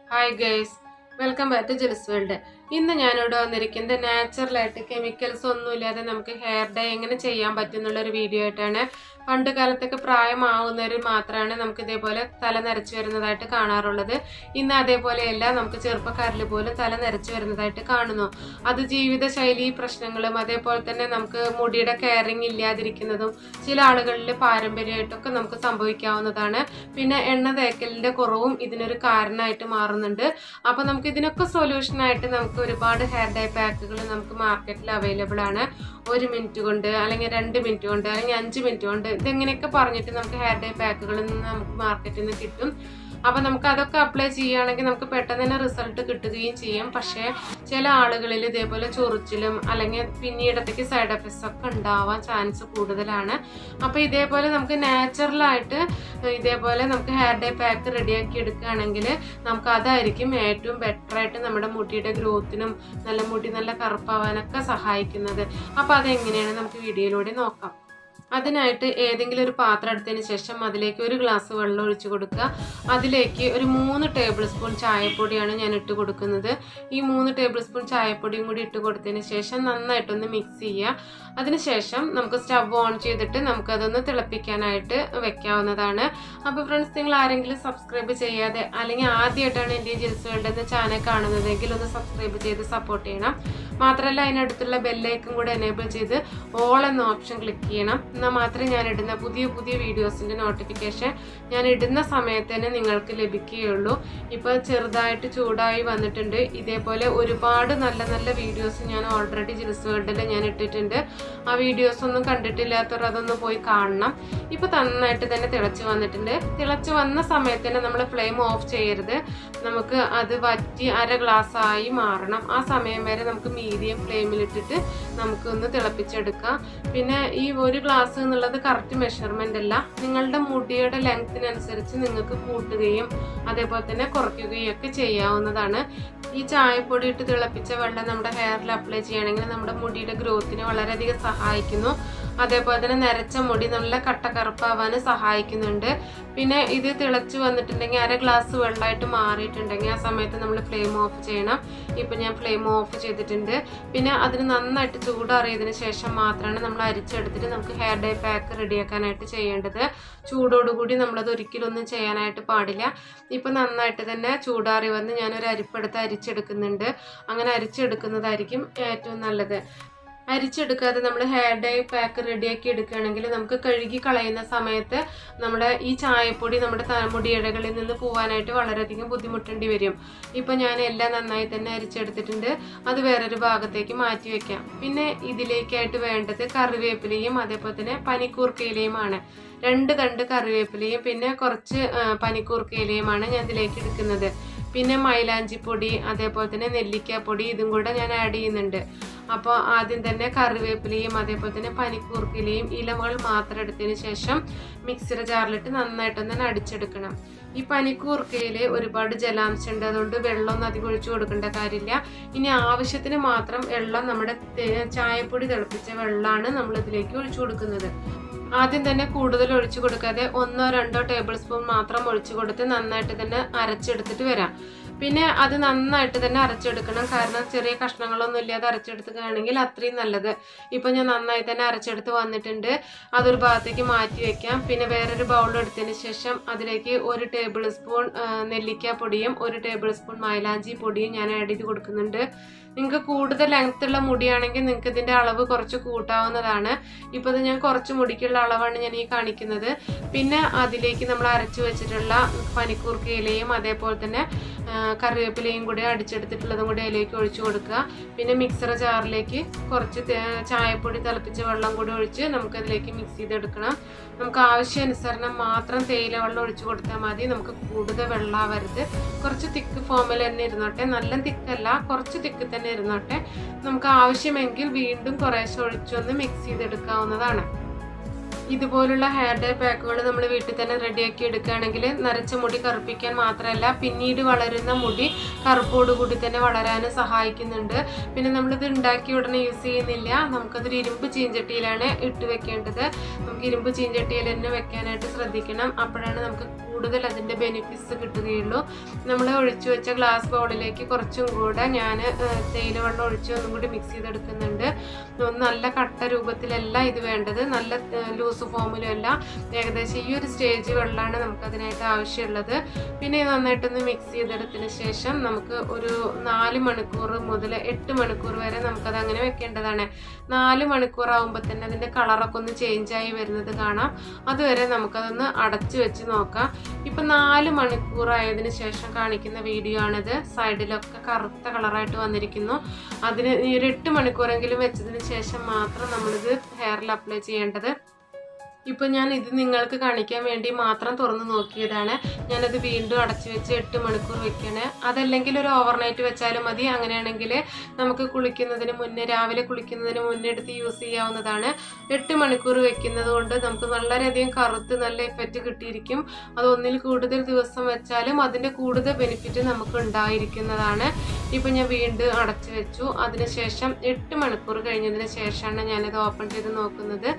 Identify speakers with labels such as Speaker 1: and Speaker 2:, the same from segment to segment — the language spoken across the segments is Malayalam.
Speaker 1: Hi guys, welcome back to Jils world. ഇന്ന് ഞാനിവിടെ വന്നിരിക്കുന്നത് നാച്ചുറലായിട്ട് കെമിക്കൽസ് ഒന്നുമില്ലാതെ നമുക്ക് ഹെയർ ഡൈ എങ്ങനെ ചെയ്യാൻ പറ്റുന്നുള്ളൊരു വീഡിയോ ആയിട്ടാണ്. പണ്ട് കാലത്തൊക്കെ പ്രായമാവുന്നവർ മാത്രമാണ് നമുക്ക് ഇതേപോലെ തല നരച്ചു വരുന്നതായിട്ട് കാണാറുള്ളത്. ഇന്ന് അതേപോലെയല്ല, നമുക്ക് ചെറുപ്പക്കാരിൽ പോലും തല നരച്ചു വരുന്നതായിട്ട് കാണുന്നു. അത് ജീവിതശൈലി പ്രശ്നങ്ങളും അതേപോലെ തന്നെ നമുക്ക് മുടിയുടെ കെയറിങ് ഇല്ലാതിരിക്കുന്നതും ചില ആളുകളിൽ പാരമ്പര്യമായിട്ടൊക്കെ നമുക്ക് സംഭവിക്കാവുന്നതാണ്. പിന്നെ എണ്ണ തേക്കലിന്റെ കുറവും ഇതിനൊരു കാരണമായിട്ട് മാറുന്നുണ്ട്. അപ്പൊ നമുക്ക് ഇതിനൊക്കെ സൊല്യൂഷനായിട്ട് നമുക്ക് ഒരുപാട് ഹെയർ ഡൈ പാക്കുകൾ നമുക്ക് മാർക്കറ്റിൽ അവൈലബിൾ ആണ്. 1 മിനിറ്റ് കൊണ്ട് അല്ലെങ്കിൽ 2 മിനിറ്റ് കൊണ്ട് അല്ലെങ്കിൽ 5 മിനിറ്റ് കൊണ്ട് ഇതെങ്ങനെയൊക്കെ പറഞ്ഞിട്ട് നമുക്ക് ഹെയർ ഡൈ പാക്കുകളിൽ നിന്ന് നമുക്ക് മാർക്കറ്റിൽ നിന്ന് കിട്ടും. അപ്പൊ നമുക്ക് അതൊക്കെ അപ്ലൈ ചെയ്യുകയാണെങ്കിൽ നമുക്ക് പെട്ടെന്ന് തന്നെ റിസൾട്ട് കിട്ടുകയും ചെയ്യും. പക്ഷേ ചില ആളുകളിൽ ഇതേപോലെ ചൊറിച്ചിലും അല്ലെങ്കിൽ പിന്നീടത്തേക്ക് സൈഡ് എഫക്ട്സ് ഒക്കെ ഉണ്ടാവാൻ ചാൻസ് കൂടുതലാണ്. അപ്പൊ ഇതേപോലെ നമുക്ക് നാച്ചുറലായിട്ട് ഇതേപോലെ നമുക്ക് ഹെയർ ഡൈ പാക്ക് റെഡിയാക്കി എടുക്കുകയാണെങ്കിൽ നമുക്ക് അതായിരിക്കും ഏറ്റവും ബെറ്റർ ആയിട്ട് നമ്മുടെ മുടിയുടെ ഗ്രോത്തിനും നല്ല മുടി നല്ല കറുപ്പാവാനൊക്കെ സഹായിക്കുന്നത്. അപ്പൊ അതെങ്ങനെയാണ് നമുക്ക് വീഡിയോയിലൂടെ നോക്കാം. അതിനായിട്ട് ഏതെങ്കിലും ഒരു പാത്രം എടുത്തതിന് ശേഷം അതിലേക്ക് 1 ഗ്ലാസ് വെള്ളം ഒഴിച്ചു കൊടുക്കുക. അതിലേക്ക് ഒരു 3 ടേബിൾ സ്പൂൺ ചായപ്പൊടിയാണ് ഞാൻ ഇട്ട് കൊടുക്കുന്നത്. ഈ 3 ടേബിൾ സ്പൂൺ ചായപ്പൊടിയും കൂടി ഇട്ട് കൊടുത്തതിന് ശേഷം നന്നായിട്ടൊന്ന് മിക്സ് ചെയ്യുക. അതിനുശേഷം നമുക്ക് സ്റ്റവ് ഓൺ ചെയ്തിട്ട് നമുക്കതൊന്ന് തിളപ്പിക്കാനായിട്ട് വെക്കാവുന്നതാണ്. അപ്പോൾ ഫ്രണ്ട്സ്, നിങ്ങൾ ആരെങ്കിലും സബ്സ്ക്രൈബ് ചെയ്യാതെ അല്ലെങ്കിൽ ആദ്യമായിട്ടാണ് എൻ്റെ ജിൽസ് വേൾഡ് എന്ന ചാനൽ കാണുന്നതെങ്കിൽ ഒന്ന് സബ്സ്ക്രൈബ് ചെയ്ത് സപ്പോർട്ട് ചെയ്യണം. മാത്രമല്ല അതിനടുത്തുള്ള ബെല്ലൈക്കൺ കൂടെ എനേബിൾ ചെയ്ത് ഓൾ എന്ന ഓപ്ഷൻ ക്ലിക്ക് ചെയ്യണം. എന്നാൽ മാത്രമേ ഞാൻ ഇടുന്ന പുതിയ വീഡിയോസിൻ്റെ നോട്ടിഫിക്കേഷൻ ഞാൻ ഇടുന്ന സമയത്ത് തന്നെ നിങ്ങൾക്ക് ലഭിക്കുകയുള്ളൂ. ഇപ്പോൾ ചെറുതായിട്ട് ചൂടായി വന്നിട്ടുണ്ട്. ഇതേപോലെ ഒരുപാട് നല്ല വീഡിയോസ് ഞാൻ ഓൾറെഡി ജിൽസ് വേൾഡിൽ ഞാൻ ഇട്ടിട്ടുണ്ട്. ആ വീഡിയോസ് ഒന്നും കണ്ടിട്ടില്ലാത്തവർ അതൊന്ന് പോയി കാണണം. ഇപ്പോൾ നന്നായിട്ട് തന്നെ തിളച്ച് വന്നിട്ടുണ്ട്. തിളച്ച് വന്ന സമയത്ത് തന്നെ നമ്മൾ ഫ്ലെയിം ഓഫ് ചെയ്യരുത്. നമുക്ക് അത് വറ്റി 1/2 ഗ്ലാസ് ആയി മാറണം. ആ സമയം വരെ നമുക്ക് മീഡിയം ഫ്ലെയിമിലിട്ടിട്ട് നമുക്കൊന്ന് തിളപ്പിച്ചെടുക്കാം. പിന്നെ ഈ 1 ഗ്ലാസ് എന്നുള്ളത് കറക്റ്റ് മെഷർമെന്റ് അല്ല. നിങ്ങളുടെ മുടിയുടെ ലെങ്ത്തിനനുസരിച്ച് നിങ്ങൾക്ക് കൂട്ടുകയും അതേപോലെ തന്നെ കുറയ്ക്കുകയും ഒക്കെ ചെയ്യാവുന്നതാണ്. ഈ ചായപ്പൊടി ഇട്ട് തിളപ്പിച്ച വെള്ളം നമ്മുടെ ഹെയറിൽ അപ്ലൈ ചെയ്യുകയാണെങ്കിൽ നമ്മുടെ മുടിയുടെ ഗ്രോത്തിന് വളരെയധികം സഹായിക്കുന്നു. അതേപോലെ തന്നെ നരച്ച മുടി നല്ല കട്ടക്കറുപ്പാവാനും സഹായിക്കുന്നുണ്ട്. പിന്നെ ഇത് തിളച്ച് വന്നിട്ടുണ്ടെങ്കിൽ 1/2 ഗ്ലാസ് വെള്ളമായിട്ട് മാറിയിട്ടുണ്ടെങ്കിൽ ആ സമയത്ത് നമ്മൾ ഫ്ലെയിം ഓഫ് ചെയ്യണം. ഇപ്പം ഞാൻ ഫ്ലെയിം ഓഫ് ചെയ്തിട്ടുണ്ട്. പിന്നെ അതിന് നന്നായിട്ട് ചൂടാറിയതിന് ശേഷം മാത്രമാണ് നമ്മൾ അരിച്ചെടുത്തിട്ട് നമുക്ക് ഹെയർ ഡൈ പാക്ക് റെഡിയാക്കാനായിട്ട് ചെയ്യേണ്ടത്. ചൂടോടുകൂടി നമ്മളത് ഒരിക്കലും ഒന്നും ചെയ്യാനായിട്ട് പാടില്ല. ഇപ്പം നന്നായിട്ട് തന്നെ ചൂടാറി വന്ന് ഞാനൊരു അരിപ്പെടുത്ത് അരിച്ചെടുക്കുന്നുണ്ട്. അങ്ങനെ അരിച്ചെടുക്കുന്നതായിരിക്കും ഏറ്റവും നല്ലത്. അരിച്ചെടുക്കാതെ നമ്മൾ ഹെയർ ഡൈ പാക്ക് റെഡിയാക്കി എടുക്കുകയാണെങ്കിൽ നമുക്ക് കഴുകി കളയുന്ന സമയത്ത് നമ്മുടെ ഈ ചായപ്പൊടി നമ്മുടെ മുടിയിഴകളിൽ നിന്ന് പോകാനായിട്ട് വളരെയധികം ബുദ്ധിമുട്ടേണ്ടി വരും. ഇപ്പം ഞാൻ എല്ലാം നന്നായി തന്നെ അരിച്ചെടുത്തിട്ടുണ്ട്. അത് വേറൊരു ഭാഗത്തേക്ക് മാറ്റി വെക്കാം. പിന്നെ ഇതിലേക്കായിട്ട് വേണ്ടത് കറിവേപ്പിലയും അതേപോലെ തന്നെ പനിക്കൂർക്കയിലയുമാണ്. 2 തണ്ട് കറിവേപ്പിലയും പിന്നെ കുറച്ച് പനിക്കൂർക്കയിലയുമാണ് ഞാൻ ഇതിലേക്ക് എടുക്കുന്നത്. പിന്നെ മൈലാഞ്ചിപ്പൊടി അതേപോലെ തന്നെ നെല്ലിക്കാപ്പൊടി ഇതും കൂടെ ഞാൻ ആഡ് ചെയ്യുന്നുണ്ട്. അപ്പോൾ ആദ്യം തന്നെ കറിവേപ്പിലയും അതേപോലെ തന്നെ പനിക്കൂർക്കയിലയും ഇലകൾ മാത്രം എടുത്തതിന് ശേഷം മിക്സിയുടെ ജാറിലിട്ട് നന്നായിട്ടൊന്ന് അടിച്ചെടുക്കണം. ഈ പനിക്കൂർക്കയിൽ ഒരുപാട് ജലാംശം ഉണ്ട്, അതുകൊണ്ട് വെള്ളമൊന്നും അധികം ഒഴിച്ചു കൊടുക്കേണ്ട കാര്യമില്ല. ഇനി ആവശ്യത്തിന് മാത്രം വെള്ളം, നമ്മുടെ ചായപ്പൊടി തിളപ്പിച്ച വെള്ളമാണ് നമ്മൾ ഇതിലേക്ക് ഒഴിച്ചു കൊടുക്കുന്നത്. ആദ്യം തന്നെ കൂടുതൽ ഒഴിച്ചു കൊടുക്കാതെ 1-2 ടേബിൾ സ്പൂൺ മാത്രം ഒഴിച്ചു കൊടുത്ത് നന്നായിട്ട് തന്നെ അരച്ചെടുത്തിട്ട് വരാം. പിന്നെ അത് നന്നായിട്ട് തന്നെ അരച്ചെടുക്കണം. കാരണം ചെറിയ കഷ്ണങ്ങളൊന്നും ഇല്ലാതെ അരച്ചെടുക്കുകയാണെങ്കിൽ അത്രയും നല്ലത്. ഇപ്പം ഞാൻ നന്നായി തന്നെ അരച്ചെടുത്ത് വന്നിട്ടുണ്ട്. അതൊരു ഭാഗത്തേക്ക് മാറ്റി വെക്കാം. പിന്നെ വേറൊരു ബൗൾ എടുത്തതിന് ശേഷം അതിലേക്ക് 1 ടേബിൾ സ്പൂൺ നെല്ലിക്കാപ്പൊടിയും 1 ടേബിൾ സ്പൂൺ മൈലാഞ്ചി പൊടിയും ഞാൻ ആഡ് ചെയ്ത് കൊടുക്കുന്നുണ്ട്. നിങ്ങൾക്ക് കൂടുതൽ ലെങ്ത്തുള്ള മുടിയാണെങ്കിൽ നിങ്ങൾക്ക് ഇതിൻ്റെ അളവ് കുറച്ച് കൂട്ടാവുന്നതാണ്. ഇപ്പോൾ ഇത് ഞാൻ കുറച്ച് മുടിക്കുള്ള അളവാണ് ഞാൻ ഈ കാണിക്കുന്നത്. പിന്നെ അതിലേക്ക് നമ്മൾ അരച്ചു വെച്ചിട്ടുള്ള പനിക്കൂർക്കയിലയും അതേപോലെ തന്നെ കറിവേപ്പിലയും കൂടി അടിച്ചെടുത്തിട്ടുള്ളതും കൂടി അതിലേക്ക് ഒഴിച്ചു കൊടുക്കുക. പിന്നെ മിക്സർ ജാറിലേക്ക് കുറച്ച് ചായപ്പൊടി തിളപ്പിച്ച വെള്ളം കൂടി ഒഴിച്ച് നമുക്കതിലേക്ക് മിക്സ് ചെയ്തെടുക്കണം. നമുക്ക് ആവശ്യാനുസരണം മാത്രം തേയില വെള്ളം ഒഴിച്ചു കൊടുത്താൽ മതി. നമുക്ക് കൂടുതൽ വെള്ളമാവരുത്. കുറച്ച് തിക്ക് ഫോമിൽ തന്നെ ഇരുന്നോട്ടെ. നല്ല തിക്കല്ല, കുറച്ച് തിക്ക് തന്നെ ഇരുന്നോട്ടെ. നമുക്ക് ആവശ്യമെങ്കിൽ വീണ്ടും കുറേശ്ശെ ഒഴിച്ചൊന്ന് മിക്സ് ചെയ്തെടുക്കാവുന്നതാണ്. ഇതുപോലുള്ള ഹെയർ ഡൈ പാക്കുകൾ നമ്മൾ വീട്ടിൽ തന്നെ റെഡിയാക്കി എടുക്കുകയാണെങ്കിൽ നരച്ച മുടി കറുപ്പിക്കാൻ മാത്രമല്ല പിന്നീട് വളരുന്ന മുടി കറുപ്പോടുകൂടി തന്നെ വളരാനും സഹായിക്കുന്നുണ്ട്. പിന്നെ നമ്മളിത് ഉണ്ടാക്കി ഉടനെ യൂസ് ചെയ്യുന്നില്ല, നമുക്കതൊരു ഇരുമ്പ് ചീഞ്ചട്ടിയിലാണ് ഇട്ട് വെക്കേണ്ടത്. നമുക്ക് ഇരുമ്പ് ചീഞ്ചട്ടിയിൽ തന്നെ വെക്കാനായിട്ട് ശ്രദ്ധിക്കണം. അപ്പോഴാണ് നമുക്ക് കൂടുതൽ അതിൻ്റെ ബെനിഫിറ്റ്സ് കിട്ടുകയുള്ളൂ. നമ്മൾ ഒഴിച്ചു വെച്ച ഗ്ലാസ് ബൗളിലേക്ക് കുറച്ചും കൂടെ ഞാൻ തേയില വെള്ളം ഒഴിച്ച് ഒന്നും കൂടി മിക്സ് ചെയ്തെടുക്കുന്നുണ്ട്. നല്ല കട്ട രൂപത്തിലല്ല ഇത് വേണ്ടത്, നല്ല ലൂസ് ഫോമിലും അല്ല, ഏകദേശം ഈ ഒരു സ്റ്റേജ് വെള്ളമാണ് നമുക്കതിനായിട്ട് ആവശ്യമുള്ളത്. പിന്നെ നന്നായിട്ടൊന്ന് മിക്സ് ചെയ്തെടുത്തതിന് ശേഷം നമുക്ക് ഒരു 4 മണിക്കൂർ മുതൽ 8 മണിക്കൂർ വരെ നമുക്കത് അങ്ങനെ വെക്കേണ്ടതാണ്. 4 മണിക്കൂർ ആകുമ്പോൾ തന്നെ അതിൻ്റെ കളറൊക്കെ ഒന്ന് ചേഞ്ചായി വരുന്നത് കാണാം. അതുവരെ നമുക്കതൊന്ന് അടച്ചു വെച്ച് നോക്കാം. ഇപ്പം 4 മണിക്കൂർ ആയതിനു ശേഷം കാണിക്കുന്ന വീഡിയോ ആണിത്. സൈഡിലൊക്കെ കറുത്ത കളറായിട്ട് വന്നിരിക്കുന്നു. അതിന് ഈ ഒരു 8 മണിക്കൂറെങ്കിലും വെച്ചതിന് ശേഷം മാത്രം നമ്മളിത് ഹെയറിൽ അപ്ലൈ ചെയ്യേണ്ടത്. ഇപ്പം ഞാൻ ഇത് നിങ്ങൾക്ക് കാണിക്കാൻ വേണ്ടി മാത്രം തുറന്ന് നോക്കിയതാണ്. ഞാനത് വീണ്ടും അടച്ചു വെച്ച് 8 മണിക്കൂർ വെക്കണേ. അതല്ലെങ്കിൽ ഒരു ഓവർനൈറ്റ് വെച്ചാലും മതി. അങ്ങനെയാണെങ്കിൽ നമുക്ക് കുളിക്കുന്നതിന് മുന്നേ, രാവിലെ കുളിക്കുന്നതിന് മുന്നേ എടുത്ത് യൂസ് ചെയ്യാവുന്നതാണ്. 8 മണിക്കൂർ വെക്കുന്നത് കൊണ്ട് നമുക്ക് വളരെയധികം കറുത്ത് നല്ല എഫക്റ്റ് കിട്ടിയിരിക്കും. അത് ഒന്നിൽ കൂടുതൽ ദിവസം വെച്ചാലും അതിൻ്റെ കൂടുതൽ ബെനിഫിറ്റ് നമുക്ക് ഉണ്ടായിരിക്കുന്നതാണ്. ഇപ്പം ഞാൻ വീണ്ടും അടച്ചു വെച്ചു. അതിനുശേഷം 8 മണിക്കൂർ കഴിഞ്ഞതിന് ശേഷമാണ് ഞാനത് ഓപ്പൺ ചെയ്ത് നോക്കുന്നത്.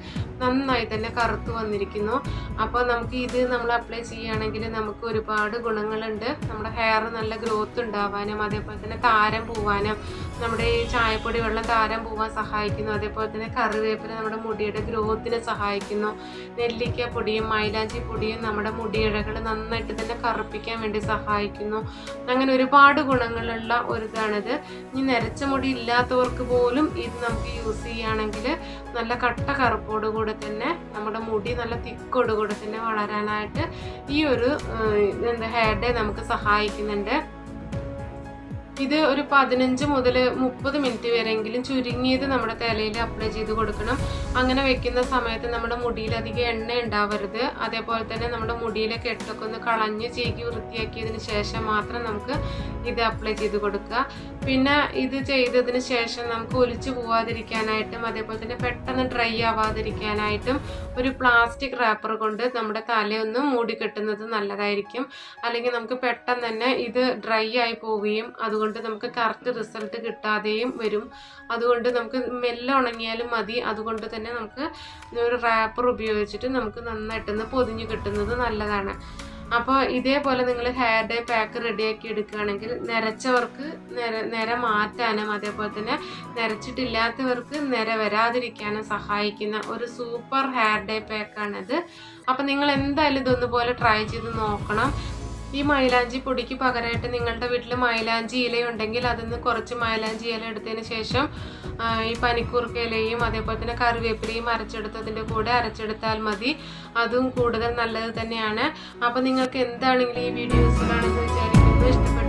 Speaker 1: നന്നായി തന്നെ കറുത്ത് വന്നിരിക്കുന്നു. അപ്പോൾ നമുക്ക് ഇത് നമ്മൾ അപ്ലൈ ചെയ്യുകയാണെങ്കിൽ നമുക്ക് ഒരുപാട് ഗുണങ്ങളുണ്ട്. നമ്മുടെ ഹെയർ നല്ല ഗ്രോത്ത് ഉണ്ടാവാനും അതേപോലെ തന്നെ താരം പോവാനും, നമ്മുടെ ഈ ചായപ്പൊടി വെള്ളം താരം പോവാൻ സഹായിക്കുന്നു. അതേപോലെ തന്നെ കറിവേപ്പില നമ്മുടെ മുടിയുടെ ഗ്രോത്തിന് സഹായിക്കുന്നു. നെല്ലിക്ക പൊടിയും മൈലാഞ്ചി പൊടിയും നമ്മുടെ മുടിയിഴകൾ നന്നായിട്ട് തന്നെ കറുപ്പിക്കാൻ വേണ്ടി സഹായിക്കുന്നു. അങ്ങനെ ഒരുപാട് ഗുണങ്ങളുള്ള ഒരിതാണിത്. ഇനി നരച്ച മുടി ഇല്ലാത്തവർക്ക് പോലും ഇത് നമുക്ക് യൂസ് ചെയ്യുകയാണെങ്കിൽ നല്ല കട്ട കറുപ്പോടുകൂടെ തന്നെ നമ്മുടെ മുടി നല്ല തിക്കോടുകൂടെ തന്നെ വളരാനായിട്ട് ഈ ഒരു ഹെയർ ഡേ നമുക്ക് സഹായിക്കുന്നുണ്ട്. ഇത് ഒരു 15 മുതൽ 30 മിനിറ്റ് വരെയെങ്കിലും ചുരുങ്ങിയത് നമ്മുടെ തലയിൽ അപ്ലൈ ചെയ്ത് കൊടുക്കണം. അങ്ങനെ വെക്കുന്ന സമയത്ത് നമ്മുടെ മുടിയിൽ അധികം എണ്ണ ഉണ്ടാവരുത്. അതേപോലെ തന്നെ നമ്മുടെ മുടിയിലെ കെട്ടൊക്കെ ഒന്ന് കളഞ്ഞ് ചീകി വൃത്തിയാക്കിയതിന് ശേഷം മാത്രം നമുക്ക് ഇത് അപ്ലൈ ചെയ്ത് കൊടുക്കുക. പിന്നെ ഇത് ചെയ്തതിന് ശേഷം നമുക്ക് ഒലിച്ചു പോവാതിരിക്കാനായിട്ടും അതേപോലെ തന്നെ പെട്ടെന്ന് ഡ്രൈ ആവാതിരിക്കാനായിട്ടും ഒരു പ്ലാസ്റ്റിക് റാപ്പർ കൊണ്ട് നമ്മുടെ തലയൊന്ന് മൂടിക്കെട്ടുന്നത് നല്ലതായിരിക്കും. അല്ലെങ്കിൽ നമുക്ക് പെട്ടെന്ന് തന്നെ ഇത് ഡ്രൈ ആയി പോവുകയും അതുകൊണ്ട് നമുക്ക് കറക്റ്റ് റിസൾട്ട് കിട്ടാതെയും വരും. അതുകൊണ്ട് നമുക്ക് മെല്ലെ ഉണങ്ങിയാലും മതി. അതുകൊണ്ട് തന്നെ നമുക്ക് ഒരു റാപ്പർ ഉപയോഗിച്ചിട്ട് നമുക്ക് നന്നായിട്ടൊന്ന് പൊതിഞ്ഞ് കിട്ടുന്നത് നല്ലതാണ്. അപ്പോൾ ഇതേപോലെ നിങ്ങൾ ഹെയർ ഡേ പാക്ക് റെഡിയാക്കി എടുക്കുകയാണെങ്കിൽ നിരച്ചവർക്ക് നിര മാറ്റാനും അതേപോലെ തന്നെ നിരച്ചിട്ടില്ലാത്തവർക്ക് നിര വരാതിരിക്കാനും സഹായിക്കുന്ന ഒരു സൂപ്പർ ഹെയർ ഡേ പാക്കാണിത്. അപ്പോൾ നിങ്ങൾ എന്തായാലും ഇതൊന്നുപോലെ ട്രൈ ചെയ്ത് നോക്കണം. ഈ മൈലാഞ്ചി പൊടിക്ക് പകരമായിട്ട് നിങ്ങളുടെ വീട്ടിൽ മൈലാഞ്ചി ഇലയുണ്ടെങ്കിൽ അതിൽ നിന്ന് കുറച്ച് മൈലാഞ്ചി ഇല എടുത്തതിന് ശേഷം ഈ പനിക്കൂർക്ക ഇലയും അതേപോലെ തന്നെ കറിവേപ്പിലയും അരച്ചെടുത്തതിൻ്റെ കൂടെ അരച്ചെടുത്താൽ മതി. അതും കൂടുതൽ നല്ലത് തന്നെയാണ്. അപ്പോൾ നിങ്ങൾക്ക് എന്താണെങ്കിലും ഈ വീഡിയോ യൂസ്ഫുൾ ആണെന്ന് വിചാരിക്കുന്നു. ഇഷ്ടപ്പെട്ടു